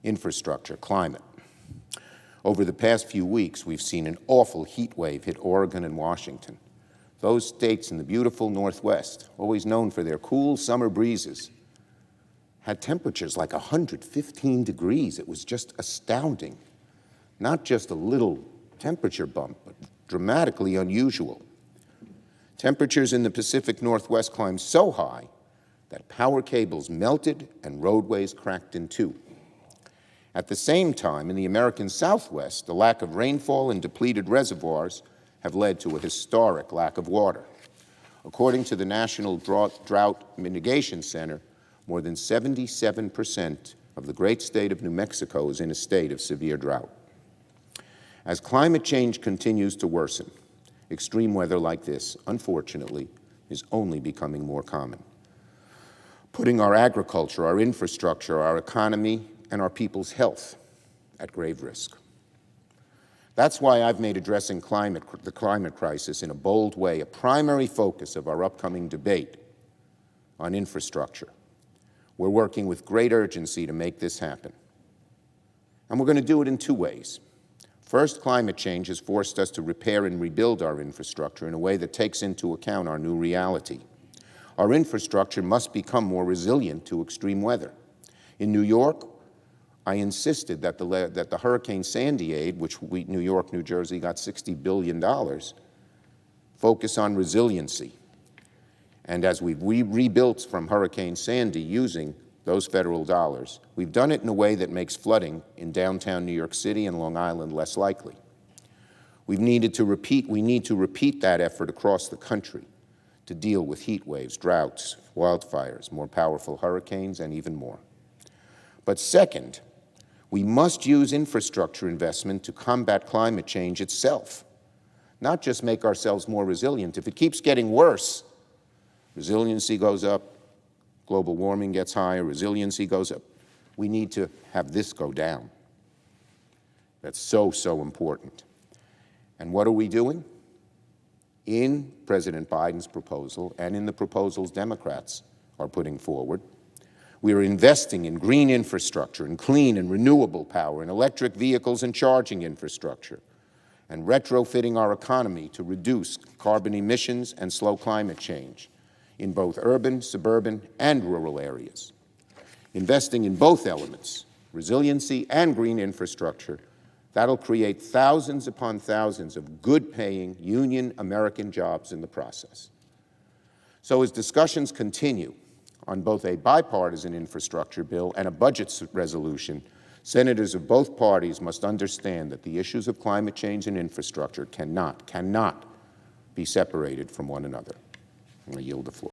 Infrastructure, climate. Over the past few weeks, we've seen an awful heat wave hit Oregon and Washington. Those states in the beautiful Northwest, always known for their cool summer breezes, had temperatures like 115 degrees. It was just astounding. Not just a little temperature bump, but dramatically unusual. Temperatures in the Pacific Northwest climbed so high that power cables melted and roadways cracked in two. At the same time, in the American Southwest, the lack of rainfall and depleted reservoirs have led to a historic lack of water. According to the National Drought Mitigation Center, more than 77% of the great state of New Mexico is in a state of severe drought. As climate change continues to worsen, extreme weather like this, unfortunately, is only becoming more common, putting our agriculture, our infrastructure, our economy, and our people's health at grave risk. That's why I've made addressing the climate crisis in a bold way a primary focus of our upcoming debate on infrastructure. We're working with great urgency to make this happen. And we're going to do it in two ways. First, climate change has forced us to repair and rebuild our infrastructure in a way that takes into account our new reality. Our infrastructure must become more resilient to extreme weather. In New York, I insisted that the Hurricane Sandy aid, which New York, New Jersey got $60 billion, focus on resiliency. And as we've rebuilt from Hurricane Sandy using those federal dollars, we've done it in a way that makes flooding in downtown New York City and Long Island less likely. We need to repeat that effort across the country to deal with heat waves, droughts, wildfires, more powerful hurricanes, and even more. But second, we must use infrastructure investment to combat climate change itself, not just make ourselves more resilient. If it keeps getting worse, resiliency goes up, global warming gets higher, resiliency goes up. We need to have this go down. That's so, so important. And what are we doing? In President Biden's proposal and in the proposals Democrats are putting forward, we are investing in green infrastructure, in clean and renewable power, in electric vehicles and charging infrastructure, and retrofitting our economy to reduce carbon emissions and slow climate change in both urban, suburban, and rural areas. Investing in both elements, resiliency and green infrastructure, that'll create thousands upon thousands of good-paying union American jobs in the process. So as discussions continue on both a bipartisan infrastructure bill and a budget resolution, senators of both parties must understand that the issues of climate change and infrastructure cannot be separated from one another. I'm going to yield the floor.